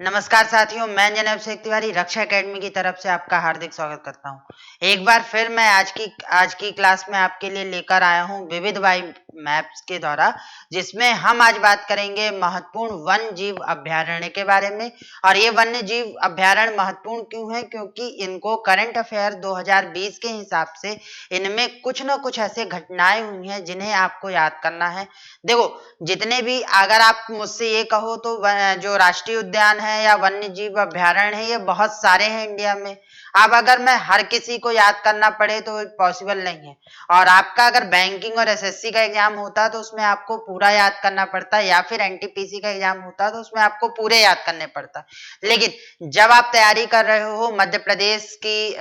नमस्कार साथियों, मैं जनाब शेख तिवारी रक्षा एकेडमी की तरफ से आपका हार्दिक स्वागत करता हूं। एक बार फिर मैं आज की क्लास में आपके लिए लेकर आया हूं विविध वायु मैप्स के द्वारा, जिसमें हम आज बात करेंगे महत्वपूर्ण वन्य जीव अभ्यारण्य के बारे में। और ये वन्य जीव अभ्यारण्य महत्वपूर्ण क्यों है? क्योंकि इनको करंट अफेयर 2020 के हिसाब से इनमें कुछ न कुछ ऐसे घटनाएं हुई हैं जिन्हें आपको याद करना है। देखो, जितने भी, अगर आप मुझसे ये कहो तो जो राष्ट्रीय उद्यान है या वन्य जीव अभ्यारण्य है, ये बहुत सारे हैं इंडिया में। अब अगर मैं हर किसी को याद करना पड़े तो पॉसिबल नहीं है। और आपका अगर बैंकिंग और एसएससी का एग्जाम होता तो उसमें आपको पूरा याद करना पड़ता, या फिर एनटीपीसी का एग्जाम होता तो उसमें आपको पूरे याद करने पड़ता। लेकिन जब आप तैयारी कर रहे हो मध्य प्रदेश की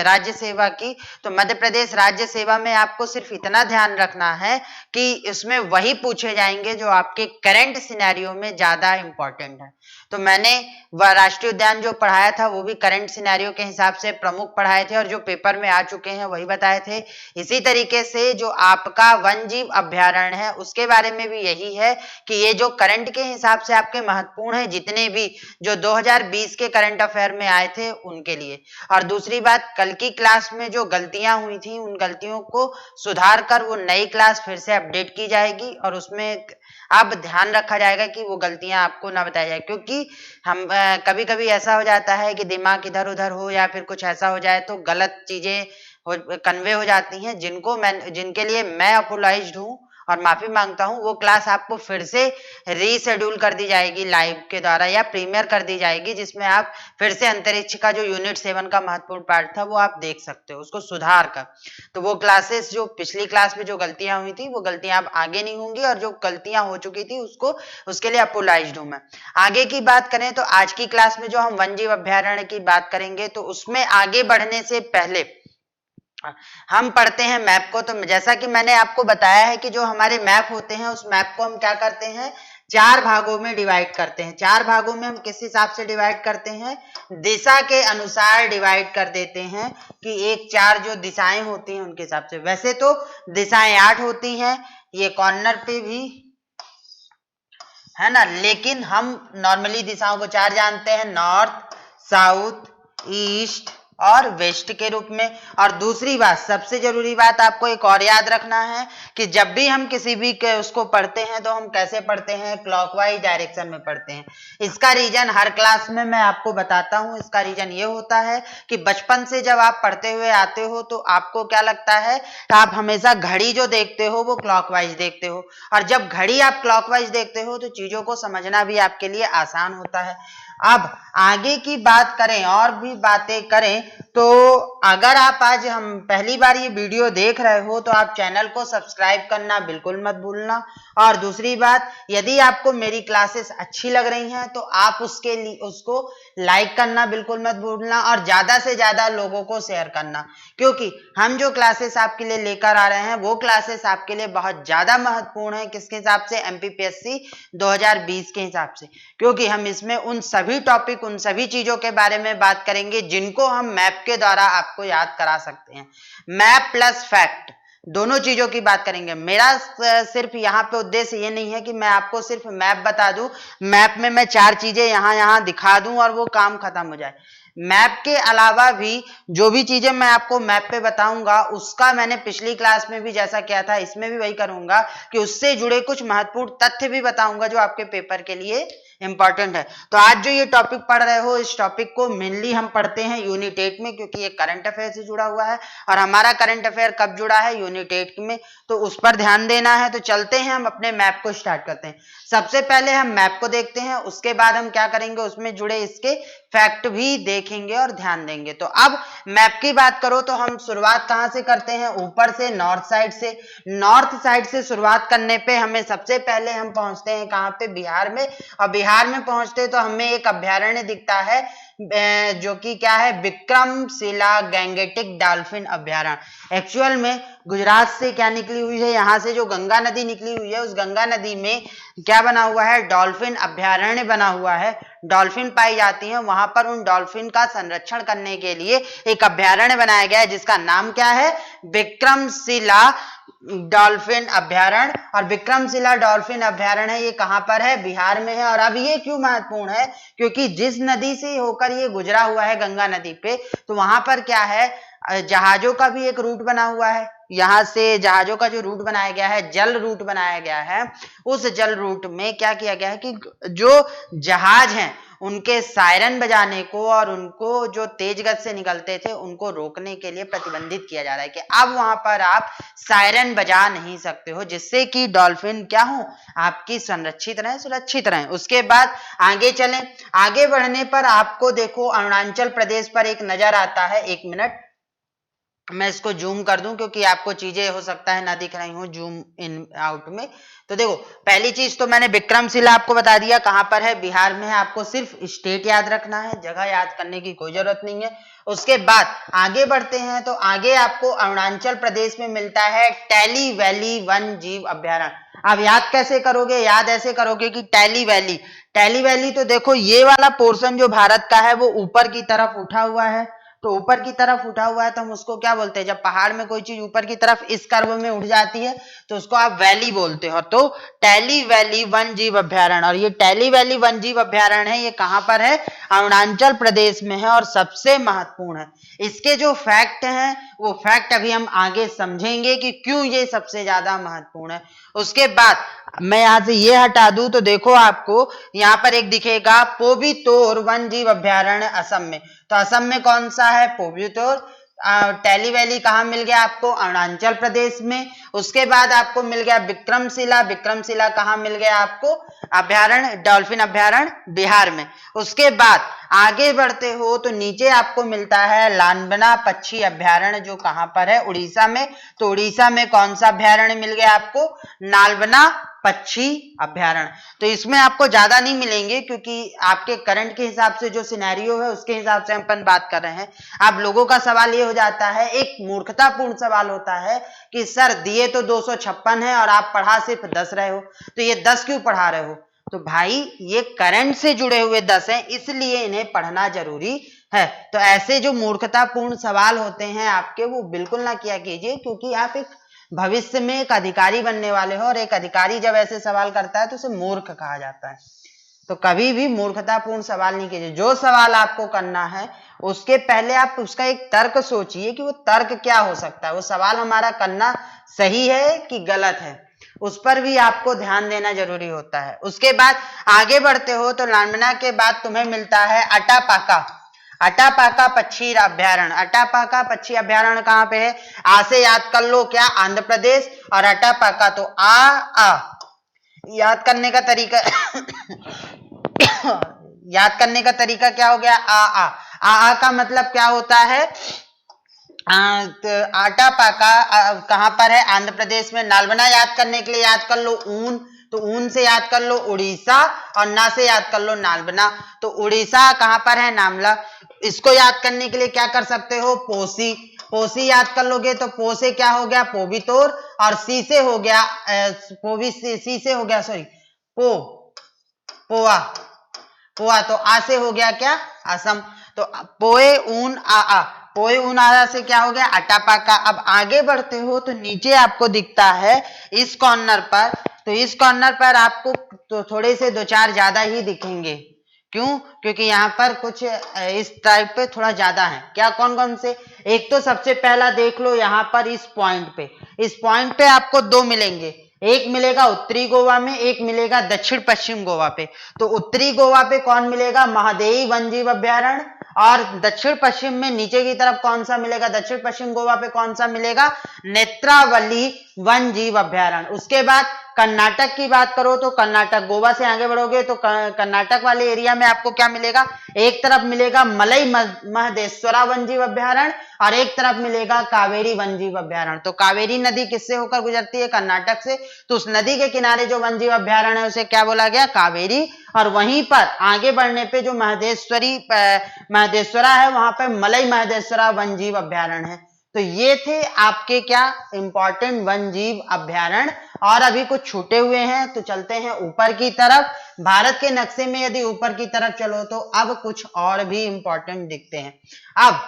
राज्य सेवा की, तो मध्य प्रदेश राज्य सेवा में आपको सिर्फ इतना ध्यान रखना है कि इसमें वही पूछे जाएंगे जो आपके करंट सिनेरियो में ज्यादा इंपॉर्टेंट है। तो मैंने वह राष्ट्रीय उद्यान जो पढ़ाया था वो भी करंट सिनेरियो के हिसाब से प्रमुख पढ़ाए थे, और जो पेपर में आ चुके हैं वही बताए थे। इसी तरीके से जो आपका वन्य जीव अभ्यारण्य है उसके बारे में भी यही है कि ये जो करंट के हिसाब से आपके महत्वपूर्ण है, जितने भी जो 2020 के करंट अफेयर में आए थे उनके लिए। और दूसरी बात, कल की क्लास में जो गलतियां हुई थी उन गलतियों को सुधार कर वो नई क्लास फिर से अपडेट की जाएगी, और उसमें अब ध्यान रखा जाएगा कि वो गलतियां आपको ना बताई जाए। क्योंकि हम कभी कभी ऐसा हो जाता है कि दिमाग इधर उधर हो या फिर कुछ ऐसा हो जाए तो गलत चीजें कन्वे हो जाती हैं, जिनके लिए मैं अपोलाइज्ड हूँ और माफी मांगता हूँ। वो क्लास आपको फिर से रीशेड्यूल कर दी जाएगी लाइव के द्वारा, या प्रीमियर कर दी जाएगी, जिसमें आप फिर से अंतरिक्ष का जो यूनिट 7 का महत्वपूर्ण पार्ट था वो आप देख सकते हो, उसको सुधार कर। तो वो क्लासेस, जो पिछली क्लास में जो गलतियां हुई थी वो गलतियां अब आगे नहीं होंगी, और जो गलतियां हो चुकी थी उसके लिए अपोलाइज्ड हूं मैं। आगे की बात करें तो आज की क्लास में जो हम वन्य जीव अभ्यारण्य की बात करेंगे, तो उसमें आगे बढ़ने से पहले हम पढ़ते हैं मैप को। तो जैसा कि मैंने आपको बताया है कि जो हमारे मैप होते हैं उस मैप को हम क्या करते हैं, 4 भागों में डिवाइड करते हैं। 4 भागों में हम किस हिसाब से डिवाइड करते हैं? दिशा के अनुसार डिवाइड कर देते हैं, कि एक 4 जो दिशाएं होती हैं उनके हिसाब से। वैसे तो दिशाएं 8 होती हैं, ये कॉर्नर पे भी है ना, लेकिन हम नॉर्मली दिशाओं को 4 जानते हैं, नॉर्थ, साउथ, ईस्ट और वेस्ट के रूप में। और दूसरी बात, सबसे जरूरी बात आपको एक और याद रखना है कि जब भी हम किसी भी के उसको पढ़ते हैं तो हम कैसे पढ़ते हैं? क्लॉकवाइज डायरेक्शन में पढ़ते हैं। इसका रीजन हर क्लास में मैं आपको बताता हूं। इसका रीजन ये होता है कि बचपन से जब आप पढ़ते हुए आते हो तो आपको क्या लगता है कि आप हमेशा घड़ी जो देखते हो वो क्लॉकवाइज देखते हो, और जब घड़ी आप क्लॉकवाइज देखते हो तो चीजों को समझना भी आपके लिए आसान होता है। अब आगे की बात करें और भी बातें करें तो अगर आप आज हम पहली बार ये वीडियो देख रहे हो तो आप चैनल को सब्सक्राइब करना बिल्कुल मत भूलना। और दूसरी बात, यदि आपको मेरी क्लासेस अच्छी लग रही हैं तो आप उसको लाइक करना बिल्कुल मत भूलना, और ज्यादा से ज्यादा लोगों को शेयर करना। क्योंकि हम जो क्लासेस आपके लिए लेकर आ रहे हैं वो क्लासेस आपके लिए बहुत ज्यादा महत्वपूर्ण है। किसके हिसाब से? एमपीपीएससी 2020 के हिसाब से। क्योंकि हम इसमें उन सभी टॉपिक, उन सभी चीजों के बारे में बात करेंगे जिनको हम मैप के द्वारा आपको याद करा सकते हैं। मैप प्लस फैक्ट, दोनों चीजों की बात करेंगे। मेरा सिर्फ यहाँ पे उद्देश्य ये नहीं है कि मैं आपको सिर्फ मैप बता दूं, मैप में मैं 4 चीजें यहाँ दिखा दूं और वो काम खत्म हो जाए। मैप के अलावा भी जो भी चीजें मैं आपको मैप पे बताऊंगा उसका मैंने पिछली क्लास में भी जैसा किया था इसमें भी वही करूंगा, कि उससे जुड़े कुछ महत्वपूर्ण तथ्य भी बताऊंगा जो आपके पेपर के लिए इंपॉर्टेंट है। तो आज जो ये टॉपिक पढ़ रहे हो, इस टॉपिक को मेनली हम पढ़ते हैं यूनिट 8 में, क्योंकि ये करंट अफेयर से जुड़ा हुआ है। और हमारा करंट अफेयर कब जुड़ा है? यूनिट 8 में, तो उस पर ध्यान देना है। तो चलते हैं, हम अपने मैप को स्टार्ट करते हैं। सबसे पहले हम मैप को देखते हैं, उसके बाद हम क्या करेंगे, उसमें जुड़े इसके फैक्ट भी देखेंगे और ध्यान देंगे। तो अब मैप की बात करो तो हम शुरुआत कहां से करते हैं? ऊपर से, नॉर्थ साइड से। नॉर्थ साइड से शुरुआत करने पे हमें सबसे पहले हम पहुंचते हैं कहां पे? बिहार में। और बिहार में पहुंचते तो हमें एक अभ्यारण्य दिखता है जो कि क्या है? विक्रमशिला गैंगेटिक डॉल्फिन अभ्यारण्य। एक्चुअल में गुजरात से क्या निकली हुई है? यहाँ से जो गंगा नदी निकली हुई है उस गंगा नदी में क्या बना हुआ है? डॉल्फिन अभ्यारण्य बना हुआ है। डॉल्फिन पाई जाती है वहां पर। उन डॉल्फिन का संरक्षण करने के लिए एक अभ्यारण्य बनाया गया है जिसका नाम क्या है? विक्रमशिला डॉल्फिन अभ्यारण्य। और विक्रमशिला डॉल्फिन अभ्यारण्य है, ये कहाँ पर है? बिहार में है। और अब ये क्यों महत्वपूर्ण है? क्योंकि जिस नदी से होकर ये गुजरा हुआ है, गंगा नदी पे, तो वहां पर क्या है, जहाजों का भी एक रूट बना हुआ है। यहाँ से जहाजों का जो रूट बनाया गया है, जल रूट बनाया गया है, उस जल रूट में क्या किया गया है कि जो जहाज हैं उनके सायरन बजाने को और उनको जो तेज गति से निकलते थे उनको रोकने के लिए प्रतिबंधित किया जा रहा है कि अब वहां पर आप सायरन बजा नहीं सकते हो, जिससे कि डॉल्फिन क्या हो, आपकी संरक्षित रहे, सुरक्षित रहे। उसके बाद आगे चलें। आगे बढ़ने पर आपको देखो अरुणाचल प्रदेश पर एक नजर आता है। 1 मिनट मैं इसको जूम कर दूं क्योंकि आपको चीजें हो सकता है ना दिख रही हो जूम इन आउट में। तो देखो पहली चीज तो मैंने विक्रमशिला आपको बता दिया कहां पर है, बिहार में है। आपको सिर्फ स्टेट याद रखना है, जगह याद करने की कोई जरूरत नहीं है। उसके बाद आगे बढ़ते हैं तो आगे आपको अरुणाचल प्रदेश में मिलता है टैली वैली वन जीव अभ्यारण्य। अब याद कैसे करोगे? याद ऐसे करोगे कि टैली वैली तो देखो ये वाला पोर्शन जो भारत का है वो ऊपर की तरफ उठा हुआ है। तो ऊपर की तरफ उठा हुआ है तो हम उसको क्या बोलते हैं? जब पहाड़ में कोई चीज ऊपर की तरफ इस कर्व में उठ जाती है तो उसको आप वैली बोलते हो। तो टैली वैली वन जीव अभ्यारण्य, और ये टैली वैली वन जीव अभ्यारण्य है, ये कहां पर है? अरुणाचल प्रदेश में है और सबसे महत्वपूर्ण है। इसके जो फैक्ट हैं वो फैक्ट अभी हम आगे समझेंगे कि क्यों ये सबसे ज्यादा महत्वपूर्ण है। उसके बाद मैं यहां से ये हटा दूं तो देखो आपको यहां पर एक दिखेगा पोबितोर वन जीव अभ्यारण्य असम में। तो असम में कौन सा है? पोबितोर। टैली वैली कहाँ मिल गया आपको? अरुणाचल प्रदेश में। उसके बाद आपको मिल गया विक्रमशिला कहाँ मिल गया आपको? अभ्यारण्य, डॉल्फिन अभ्यारण्य बिहार में। उसके बाद आगे बढ़ते हो तो नीचे आपको मिलता है लानबना पक्षी अभ्यारण्य, जो कहां पर है? उड़ीसा में। तो उड़ीसा में कौन सा अभ्यारण्य मिल गया आपको? नालबना पक्षी अभ्यारण्य। तो इसमें आपको ज्यादा नहीं मिलेंगे क्योंकि आपके करंट के हिसाब से जो सिनेरियो है उसके हिसाब से हम अपन बात कर रहे हैं। अब लोगों का सवाल ये हो जाता है, एक मूर्खतापूर्ण सवाल होता है कि सर दिए तो 256 है और आप पढ़ा सिर्फ 10 रहे हो, तो ये 10 क्यों पढ़ा रहे हो? तो भाई ये करंट से जुड़े हुए 10 हैं, इसलिए इन्हें पढ़ना जरूरी है। तो ऐसे जो मूर्खतापूर्ण सवाल होते हैं आपके, वो बिल्कुल ना किया कीजिए, क्योंकि आप एक भविष्य में एक अधिकारी बनने वाले हो और एक अधिकारी जब ऐसे सवाल करता है तो उसे मूर्ख कहा जाता है। तो कभी भी मूर्खतापूर्ण सवाल नहीं कीजिए। जो सवाल आपको करना है उसके पहले आप उसका एक तर्क सोचिए कि वो तर्क क्या हो सकता है, वो सवाल हमारा करना सही है कि गलत है, उस पर भी आपको ध्यान देना जरूरी होता है। उसके बाद आगे बढ़ते हो तो लानबना के बाद तुम्हें मिलता है अटापाका पक्षी अभ्यारण्य। अटापाका पक्षी अभ्यारण्य कहाँ पे है? आ से याद कर लो, क्या? आंध्र प्रदेश। और अटापाका तो आ याद करने का तरीका याद करने का तरीका क्या हो गया? आ का मतलब क्या होता है? अटापाका कहां पर है? आंध्र प्रदेश में। नालबना याद करने के लिए याद कर लो ऊन, तो ऊन से याद कर लो उड़ीसा और ना से याद कर लो नालबना। तो उड़ीसा कहां पर है? नामला। इसको याद करने के लिए क्या कर सकते हो? पोसी याद कर लोगे तो पो से क्या हो गया? पोबितोर। और सी से हो गया सी से हो गया सॉरी पोआ। तो आ से हो गया क्या? असम। तो पोए ऊन आ से क्या हो गया? अटापाका। अब आगे बढ़ते हो तो नीचे आपको दिखता है इस कॉर्नर पर, तो इस कॉर्नर पर आपको तो थोड़े से 2-4 ज्यादा ही दिखेंगे। क्यों? क्योंकि यहाँ पर कुछ इस टाइप पे थोड़ा ज्यादा है। क्या? कौन कौन से? एक तो सबसे पहला देख लो यहाँ पर इस पॉइंट पे आपको 2 मिलेंगे। एक मिलेगा उत्तरी गोवा में, एक मिलेगा दक्षिण पश्चिम गोवा पे। तो उत्तरी गोवा पे कौन मिलेगा? महादेई वन जीव अभ्यारण्य। और दक्षिण पश्चिम में नीचे की तरफ कौन सा मिलेगा? दक्षिण पश्चिम गोवा पे कौन सा मिलेगा? नेत्रावली वन जीव अभ्यारण्य। उसके बाद कर्नाटक की बात करो तो कर्नाटक, गोवा से आगे बढ़ोगे तो कर्नाटक वाले एरिया में आपको क्या मिलेगा? एक तरफ मिलेगा मलई महदेश्वरा वन जीव अभ्यारण्य और एक तरफ मिलेगा कावेरी वन जीव अभ्यारण्य। तो कावेरी नदी किससे होकर गुजरती है? कर्नाटक से। तो उस नदी के किनारे जो वन जीव अभ्यारण्य है उसे क्या बोला गया? कावेरी। और वहीं पर आगे बढ़ने पे जो महदेश्वरा है वहां पर मलई महदेश्वरा वन जीव अभ्यारण्य है। तो ये थे आपके क्या इंपॉर्टेंट वन जीव अभ्यारण्य। और अभी कुछ छूटे हुए हैं, तो चलते हैं ऊपर की तरफ। भारत के नक्शे में यदि ऊपर की तरफ चलो तो अब कुछ और भी इंपॉर्टेंट दिखते हैं। अब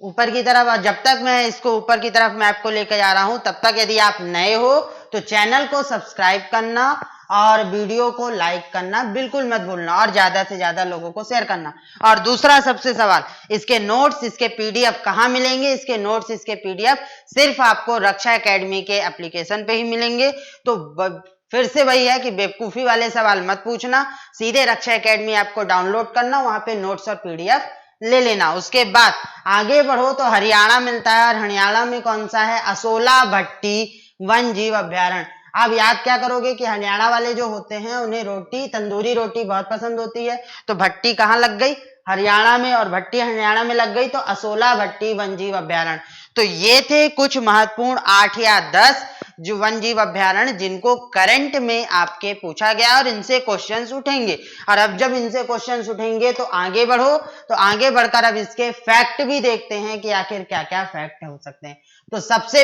ऊपर की तरफ, और जब तक मैं इसको ऊपर की तरफ मैप को लेकर जा रहा हूं तब तक यदि आप नए हो तो चैनल को सब्सक्राइब करना और वीडियो को लाइक करना बिल्कुल मत भूलना, और ज्यादा से ज्यादा लोगों को शेयर करना। और दूसरा सबसे सवाल, इसके नोट्स, इसके पीडीएफ कहाँ मिलेंगे? इसके नोट्स, इसके पीडीएफ सिर्फ आपको रक्षा एकेडमी के एप्लीकेशन पे ही मिलेंगे। तो फिर से वही है कि बेवकूफी वाले सवाल मत पूछना, सीधे रक्षा एकेडमी आपको डाउनलोड करना, वहां पे नोट्स और पीडीएफ ले लेना। उसके बाद आगे बढ़ो तो हरियाणा मिलता है, और हरियाणा में कौन सा है? असोला भट्टी वन जीव अभ्यारण्य। आप याद क्या करोगे कि हरियाणा वाले जो होते हैं उन्हें रोटी, तंदूरी रोटी बहुत पसंद होती है, तो भट्टी कहाँ लग गई? हरियाणा में, और भट्टी हरियाणा में लग गई, तो असोला भट्टी वन जीव अभ्यारण्य। तो ये थे कुछ महत्वपूर्ण 8 या 10 जो वन जीव अभ्यारण्य जिनको करंट में आपके पूछा गया और इनसे क्वेश्चंस उठेंगे। और अब जब इनसे क्वेश्चंस उठेंगे तो आगे बढ़ो, तो आगे बढ़कर अब इसके फैक्ट भी देखते हैं कि आखिर क्या क्या फैक्ट हो सकते हैं। तो सबसे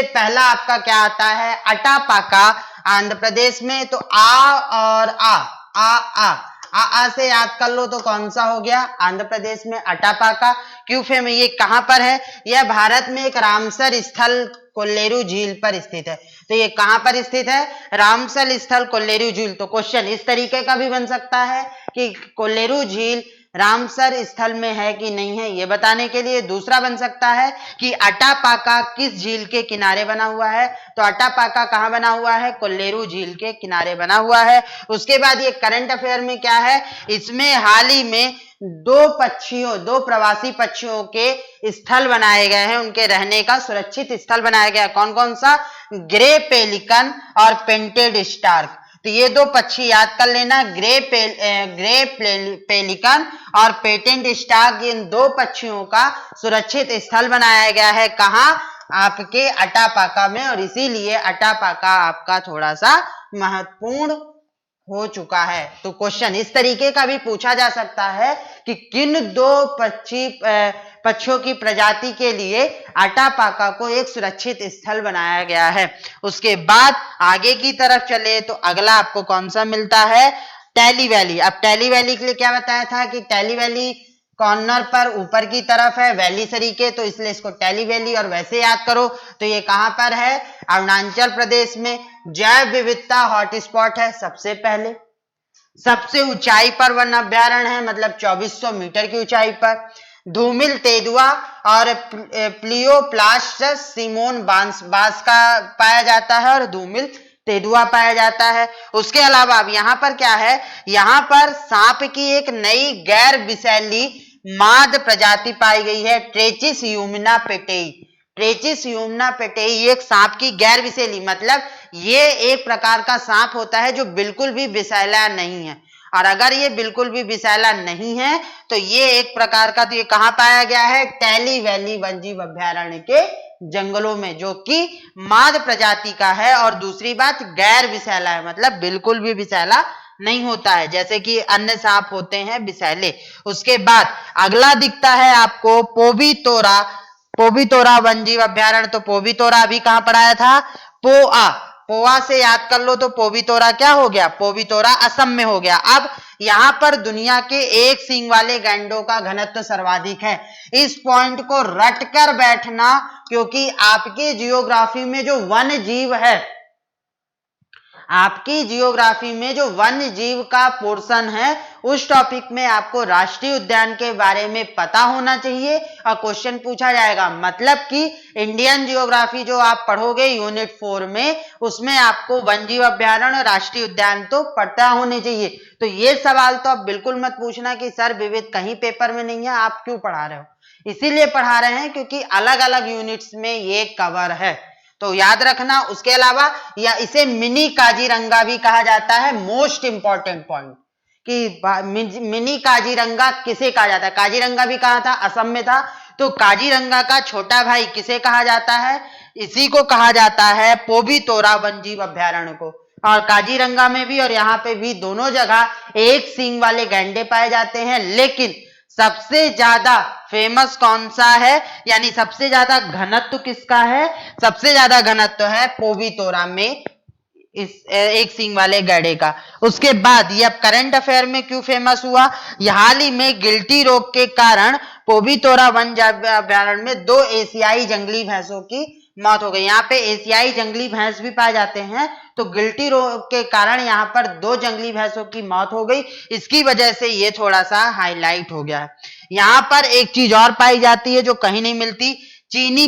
पहला आपका क्या आता है? अटापाका आंध्र प्रदेश में। तो आ और आ से याद कर लो तो कौन सा हो गया? आंध्र प्रदेश में अटापाका। क्यूफे में, ये कहां पर है? यह भारत में एक रामसर स्थल कोल्लेरू झील पर स्थित है। तो ये कहां पर स्थित है? रामसर स्थल कोल्लेरू झील। तो क्वेश्चन इस तरीके का भी बन सकता है कि कोल्लेरू झील रामसर स्थल में है कि नहीं है, ये बताने के लिए। दूसरा बन सकता है कि अटापाका किस झील के किनारे बना हुआ है? तो अटापाका कहां बना हुआ है? कोल्लेरू झील के किनारे बना हुआ है। उसके बाद ये करंट अफेयर में क्या है? इसमें हाल ही में दो प्रवासी पक्षियों के स्थल बनाए गए हैं, उनके रहने का सुरक्षित स्थल बनाया गया है। कौन कौन सा? ग्रे पेलिकन और पेंटेड स्टार्क। तो ये दो पक्षी याद कर लेना, ग्रे पेलिकन और पेटेंट स्टार्क। इन दो पक्षियों का सुरक्षित स्थल बनाया गया है। कहां? आपके अटापाका में, और इसीलिए अटापाका आपका थोड़ा सा महत्वपूर्ण हो चुका है। तो क्वेश्चन इस तरीके का भी पूछा जा सकता है कि किन दो पक्षियों की प्रजाति के लिए अटापाका को एक सुरक्षित स्थल बनाया गया है। उसके बाद आगे की तरफ चले तो अगला आपको कौन सा मिलता है? Tally valley. अब टैली वैली के लिए क्या बताया था कि टैली वैली कॉर्नर पर ऊपर की तरफ है, वैली सरीके, तो इसलिए इसको टैली वैली। और वैसे याद करो तो ये कहां पर है? अरुणाचल प्रदेश में। जैव विविधता हॉटस्पॉट है सबसे पहले, सबसे ऊंचाई पर वन अभ्यारण्य है, मतलब 2400 मीटर की ऊंचाई पर। धूमिल तेंदुआ और प्लियोप्लास्टस सिमोन बांस का पाया जाता है, और धूमिल तेंदुआ पाया जाता है। उसके अलावा अब यहाँ पर क्या है? यहाँ पर सांप की एक नई गैर विषैली माद प्रजाति पाई गई है, ट्रेचिस यूमिना पेटेई। ट्रेचिस यूमिना पेटेई एक सांप की गैर विषैली, मतलब ये एक प्रकार का सांप होता है जो बिल्कुल भी विषैला नहीं है। और अगर ये बिल्कुल भी विषैला नहीं है तो ये एक प्रकार का, तो ये कहां पाया गया है? टैली वैली वन्यजीव अभ्यारण्य के जंगलों में, जो कि माद प्रजाति का है। और दूसरी बात, गैर विषैला है, मतलब बिल्कुल भी विषैला नहीं होता है, जैसे कि अन्य सांप होते हैं विषैले। उसके बाद अगला दिखता है आपको पोबीतोरा वन्यजीव अभ्यारण्य। तो पोबीतोरा अभी कहां पढ़ाया था? पोआ से याद कर लो तो पोबीतोरा क्या हो गया? पोबीतोरा असम में हो गया। अब यहां पर दुनिया के एक सींग वाले गैंडों का घनत्व सर्वाधिक है। इस पॉइंट को रट कर बैठना, क्योंकि आपके जियोग्राफी में जो वन्य जीव है, आपकी जियोग्राफी में जो वन्य जीव का पोर्शन है, उस टॉपिक में आपको राष्ट्रीय उद्यान के बारे में पता होना चाहिए और क्वेश्चन पूछा जाएगा। मतलब कि इंडियन जियोग्राफी जो आप पढ़ोगे यूनिट 4 में, उसमें आपको वन्यजीव अभ्यारण्य, राष्ट्रीय उद्यान तो पता होने चाहिए। तो ये सवाल तो आप बिल्कुल मत पूछना कि सर विविध कहीं पेपर में नहीं है, आप क्यों पढ़ा रहे हो? इसीलिए पढ़ा रहे हैं क्योंकि अलग अलग यूनिट्स में ये कवर है, तो याद रखना। उसके अलावा या इसे मिनी काजीरंगा भी कहा जाता है। मोस्ट इंपॉर्टेंट पॉइंट कि मिनी काजीरंगा किसे कहा जाता है? काजीरंगा भी कहा था, असम में था। तो काजीरंगा का छोटा भाई किसे कहा जाता है? इसी को कहा जाता है पोबीतोरा वन्यजीव अभ्यारण्य को। और काजीरंगा में भी और यहाँ पे भी दोनों जगह एक सींग वाले गैंडे पाए जाते हैं, लेकिन सबसे ज्यादा फेमस कौन सा है, यानी सबसे ज्यादा घनत्व किसका है? सबसे ज्यादा घनत्व है पोबीतोरा में, इस एक सींग वाले गैंडे का। उसके बाद ये अब करंट अफेयर में क्यों फेमस हुआ? हाल ही में गिल्टी रोग के कारण पोबीतोरा वन जीव अभ्यारण्य में 2 एशियाई जंगली भैंसों की मौत हो गई। यहाँ पे एशियाई जंगली भैंस भी पाए जाते हैं, तो गिल्टी रोग के कारण यहाँ पर 2 जंगली भैंसों की मौत हो गई। इसकी वजह से ये थोड़ा सा हाईलाइट हो गया है। यहाँ पर एक चीज और पाई जाती है जो कहीं नहीं मिलती, चीनी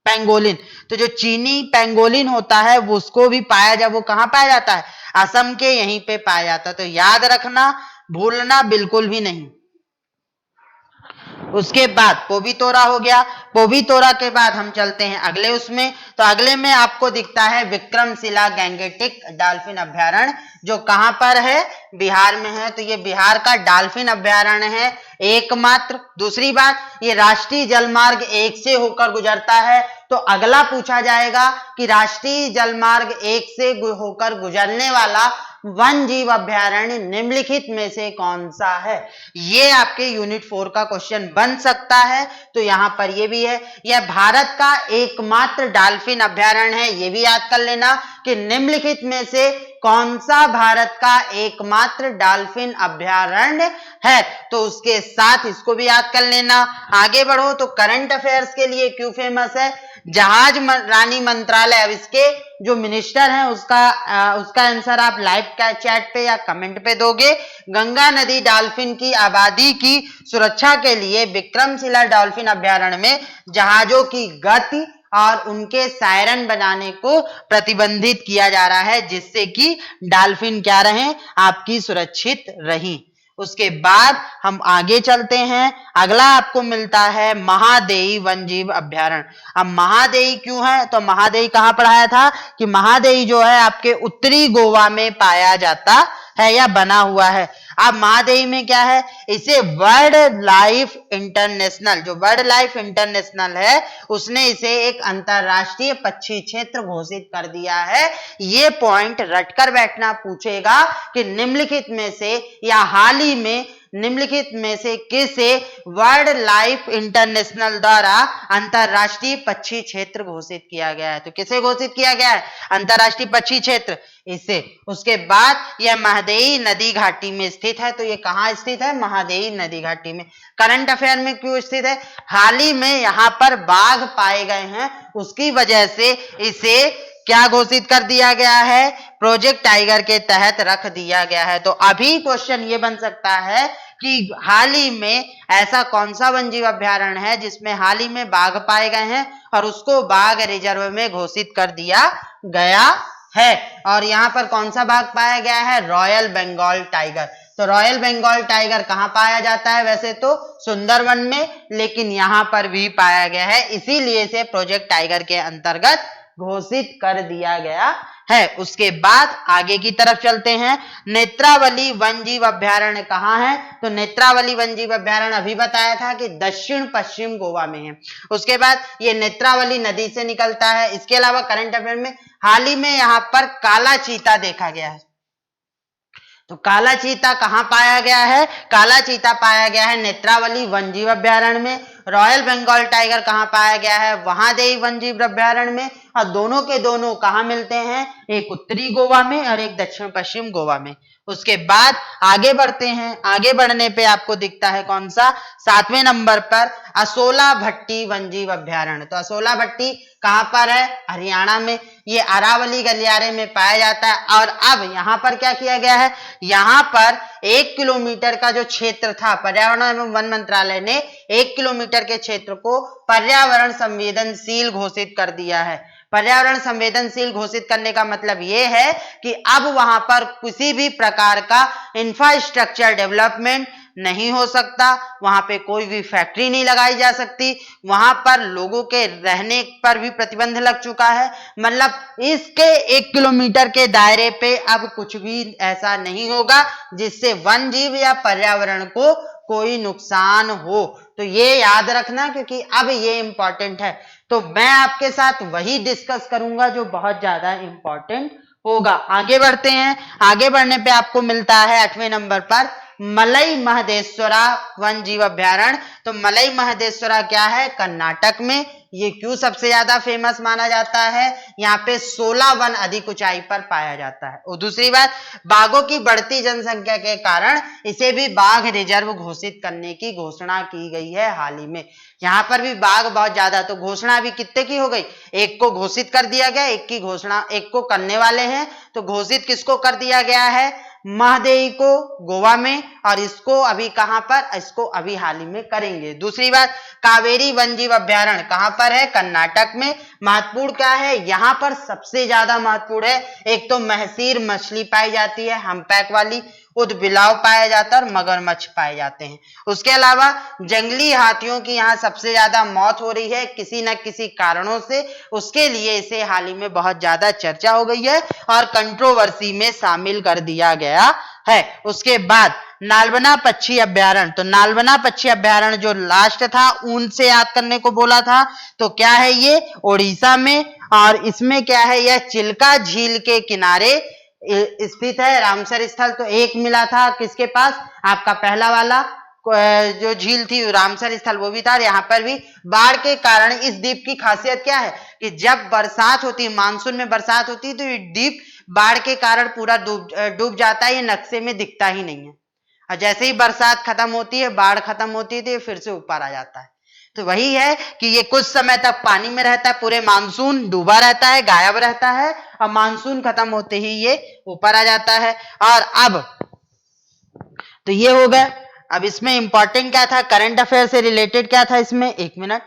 पेंगोलिन। तो जो चीनी पेंगोलिन होता है वो उसको भी वो कहाँ पाया जाता है? असम के यहीं पे पाया जाता है। तो याद रखना, भूलना बिल्कुल भी नहीं। उसके बाद पोबीतोरा हो गया। पोबीतोरा के बाद हम चलते हैं अगले उसमें। तो अगले में आपको दिखता है विक्रमशिला गैंगेटिक डॉल्फिन अभ्यारण्य, जो कहां पर है? बिहार में है। तो ये बिहार का डॉल्फिन अभ्यारण्य है एकमात्र। दूसरी बात, ये राष्ट्रीय जलमार्ग 1 से होकर गुजरता है। तो अगला पूछा जाएगा कि राष्ट्रीय जलमार्ग 1 से होकर गुजरने वाला वन जीव अभ्यारण्य निम्नलिखित में से कौन सा है? ये आपके यूनिट 4 का क्वेश्चन बन सकता है। तो यहां पर ये भी है, यह भारत का एकमात्र डॉल्फिन अभ्यारण्य है। ये भी याद कर लेना कि निम्नलिखित में से कौन सा भारत का एकमात्र डॉल्फिन अभ्यारण्य है। तो उसके साथ इसको भी याद कर लेना। आगे बढ़ो तो करंट अफेयर्स के लिए क्यों फेमस है? जहाज रानी मंत्रालय, अब इसके जो मिनिस्टर हैं उसका आंसर आप लाइव चैट पे या कमेंट पे दोगे। गंगा नदी डॉल्फिन की आबादी की सुरक्षा के लिए विक्रमशिला डॉल्फिन अभ्यारण्य में जहाजों की गति और उनके सायरन बनाने को प्रतिबंधित किया जा रहा है, जिससे कि डॉल्फिन क्या रहे? आपकी सुरक्षित रही। उसके बाद हम आगे चलते हैं। अगला आपको मिलता है महादेई वन्यजीव अभ्यारण्य। अब महादेई क्यों है? तो महादेई कहां पढ़ाया था कि महादेई जो है आपके उत्तरी गोवा में पाया जाता है या बना हुआ है। अब महादेई में क्या है? इसे वर्ल्ड लाइफ इंटरनेशनल, जो वर्ल्ड लाइफ इंटरनेशनल है उसने इसे एक अंतरराष्ट्रीय पक्षी क्षेत्र घोषित कर दिया है। ये पॉइंट रटकर बैठना, पूछेगा कि निम्नलिखित में से या हाल ही में निम्नलिखित में से किसे वर्ल्ड लाइफ इंटरनेशनल द्वारा अंतरराष्ट्रीय पक्षी क्षेत्र घोषित किया गया है? तो किसे घोषित किया गया है? अंतरराष्ट्रीय पक्षी क्षेत्र, इसे। उसके बाद यह महादेई नदी घाटी में स्थित है। तो ये कहां स्थित है? महादेई नदी घाटी में। करंट अफेयर में क्यों स्थित है? हाल ही में यहां पर बाघ पाए गए हैं, उसकी वजह से इसे क्या घोषित कर दिया गया है? प्रोजेक्ट टाइगर के तहत रख दिया गया है। तो अभी क्वेश्चन ये बन सकता है कि हाल ही में ऐसा कौन सा वन्यजीव अभ्यारण्य है जिसमें हाल ही में बाघ पाए गए हैं और उसको बाघ रिजर्व में घोषित कर दिया गया है। और यहाँ पर कौन सा बाघ पाया गया है? Royal Bengal tiger. तो रॉयल बंगाल टाइगर कहाँ पाया जाता है? वैसे तो सुंदरवन में, लेकिन यहाँ पर भी पाया गया है, इसीलिए इसे प्रोजेक्ट टाइगर के अंतर्गत घोषित कर दिया गया है। उसके बाद आगे की तरफ चलते हैं। नेत्रावली वन्यजीव अभ्यारण्य कहाँ है? तो नेत्रावली वन्यजीव अभ्यारण्य अभी बताया था कि दक्षिण पश्चिम गोवा में है। उसके बाद ये नेत्रावली नदी से निकलता है। इसके अलावा करंट अफेयर में हाल ही में यहाँ पर काला चीता देखा गया है। तो काला चीता कहां पाया गया है? काला चीता पाया गया है नेत्रावली वन्यजीव अभ्यारण्य में। रॉयल बंगाल टाइगर कहां पाया गया है? महादेई वन्यजीव अभ्यारण्य में। और दोनों के दोनों कहां मिलते हैं? एक उत्तरी गोवा में और एक दक्षिण पश्चिम गोवा में। उसके बाद आगे बढ़ते हैं। आगे बढ़ने पे आपको दिखता है कौन सा? 7वें नंबर पर असोला भट्टी वन्यजीव अभ्यारण्य। तो असोला भट्टी कहां पर है? हरियाणा में। ये अरावली गलियारे में पाया जाता है। और अब यहां पर क्या किया गया है? यहां पर 1 किलोमीटर का जो क्षेत्र था, पर्यावरण एवं वन मंत्रालय ने 1 किलोमीटर के क्षेत्र को पर्यावरण संवेदनशील घोषित कर दिया है। पर्यावरण संवेदनशील घोषित करने का मतलब यह है कि अब वहां पर किसी भी प्रकार का इंफ्रास्ट्रक्चर डेवलपमेंट नहीं हो सकता, वहां पे कोई भी फैक्ट्री नहीं लगाई जा सकती, वहां पर लोगों के रहने पर भी प्रतिबंध लग चुका है। मतलब इसके 1 किलोमीटर के दायरे पे अब कुछ भी ऐसा नहीं होगा जिससे वन जीव या पर्यावरण को कोई नुकसान हो। तो ये याद रखना, क्योंकि अब ये इंपॉर्टेंट है। तो मैं आपके साथ वही डिस्कस करूंगा जो बहुत ज्यादा इंपॉर्टेंट होगा। आगे बढ़ते हैं। आगे बढ़ने पे आपको मिलता है 8वें नंबर पर मलई महदेश्वरा वन्यजीव अभ्यारण्य। तो मलई महदेश्वरा क्या है? कर्नाटक में। ये क्यों सबसे ज्यादा फेमस माना जाता है? यहाँ पे 16 वन अधिक ऊंचाई पर पाया जाता है। और दूसरी बात, बाघों की बढ़ती जनसंख्या के कारण इसे भी बाघ रिजर्व घोषित करने की घोषणा की गई है हाल ही में। यहाँ पर भी बाघ बहुत ज्यादा, तो घोषणा अभी कितने की हो गई? एक को घोषित कर दिया गया, एक की घोषणा एक को करने वाले हैं। तो घोषित किसको कर दिया गया है? महदेई को गोवा में, और इसको अभी कहां पर? इसको अभी हाल ही में करेंगे। दूसरी बात, कावेरी वन्यजीव अभ्यारण्य कहां पर है? कर्नाटक में। महत्वपूर्ण क्या है यहाँ पर? सबसे ज्यादा महत्वपूर्ण है, एक तो महसीर मछली पाई जाती है हम्पैक वाली, उदबिलाव पाया जाता है और मगरमच्छ पाए जाते हैं। उसके अलावा जंगली हाथियों की यहाँ सबसे ज्यादा मौत हो रही है किसी न किसी कारणों से, उसके लिए इसे हाल ही में बहुत ज्यादा चर्चा हो गई है और कंट्रोवर्सी में शामिल कर दिया गया है। उसके बाद नालबना पक्षी अभ्यारण्य, तो नालबना पक्षी अभ्यारण्य जो लास्ट था ऊन से याद करने को बोला था, तो क्या है ये? उड़ीसा में। और इसमें क्या है? यह चिल्का झील के किनारे स्थित है। रामसर स्थल तो एक मिला था किसके पास? आपका पहला वाला जो झील थी रामसर स्थल, वो भी था। यहाँ पर भी बाढ़ के कारण इस द्वीप की खासियत क्या है कि जब बरसात होती है, मानसून में बरसात होती है, तो ये द्वीप बाढ़ के कारण पूरा डूब जाता है, ये नक्शे में दिखता ही नहीं है। और जैसे ही बरसात खत्म होती है, बाढ़ खत्म होती है, तो ये फिर से ऊपर आ जाता है। तो वही है कि ये कुछ समय तक पानी में रहता है, पूरे मानसून डूबा रहता है, गायब रहता है, और मानसून खत्म होते ही ये ऊपर आ जाता है। और अब तो ये हो गया। अब इसमें इंपॉर्टेंट क्या था? करंट अफेयर से रिलेटेड क्या था इसमें? एक मिनट,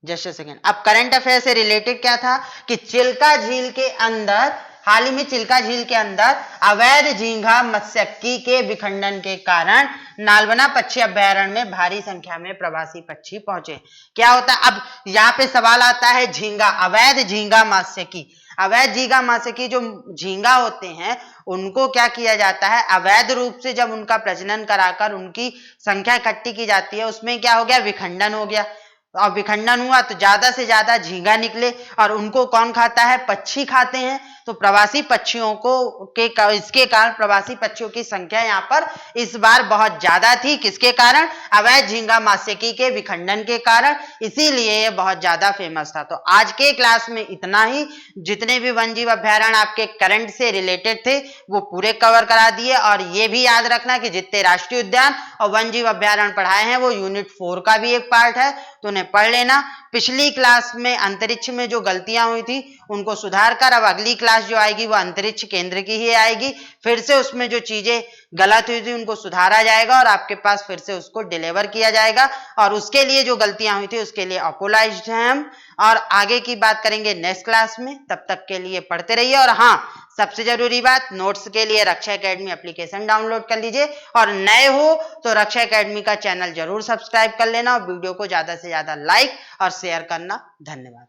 जस्ट अ सेकेंड। अब करंट अफेयर से रिलेटेड क्या था कि चिल्का झील के अंदर, हाल ही में चिल्का झील के अंदर अवैध झींगा मत्स्यिकी के विखंडन के कारण नालबना पक्षी अभ्यारण्य में भारी संख्या में प्रवासी पक्षी पहुंचे। क्या होता है? अब यहाँ पे सवाल आता है झींगा, अवैध झींगा मत्स्यिकी। अवैध झींगा मत्स्यिकी, जो झींगा होते हैं उनको क्या किया जाता है? अवैध रूप से जब उनका प्रजनन कराकर उनकी संख्या इकट्ठी की जाती है, उसमें क्या हो गया? विखंडन हो गया। और विखंडन हुआ तो ज्यादा से ज्यादा झींगा निकले, और उनको कौन खाता है? पक्षी खाते हैं। तो प्रवासी पक्षियों को इसके कारण प्रवासी पक्षियों की संख्या यहाँ पर इस बार बहुत ज्यादा थी। किसके कारण? अवैध झींगा मत्स्यिकी के विखंडन के कारण, इसीलिए ये बहुत ज्यादा फेमस था। तो आज के क्लास में इतना ही। जितने भी वन्यजीव अभ्यारण्य आपके करंट से रिलेटेड थे वो पूरे कवर करा दिए। और ये भी याद रखना कि जितने राष्ट्रीय उद्यान और वन्यजीव अभ्यारण्य पढ़ाए हैं वो यूनिट 4 का भी एक पार्ट है, तो उन्हें पढ़ लेना। पिछली क्लास में अंतरिक्ष में जो गलतियां हुई थी उनको सुधार कर अब अगली क्लास जो आएगी वो अंतरिक्ष केंद्र की ही आएगी। फिर से उसमें जो चीजें गलत हुई थी उनको सुधारा जाएगा और आपके पास फिर से उसको डिलीवर किया जाएगा। और उसके लिए जो गलतियां हुई थी उसके लिए अपोलाइज्ड हैं हम, और आगे की बात करेंगे नेक्स्ट क्लास में। तब तक के लिए पढ़ते रहिए। और हाँ, सबसे जरूरी बात, नोट्स के लिए रक्षा एकेडमी एप्लीकेशन डाउनलोड कर लीजिए, और नए हो तो रक्षा एकेडमी का चैनल जरूर सब्सक्राइब कर लेना और वीडियो को ज्यादा से ज्यादा लाइक और शेयर करना। धन्यवाद।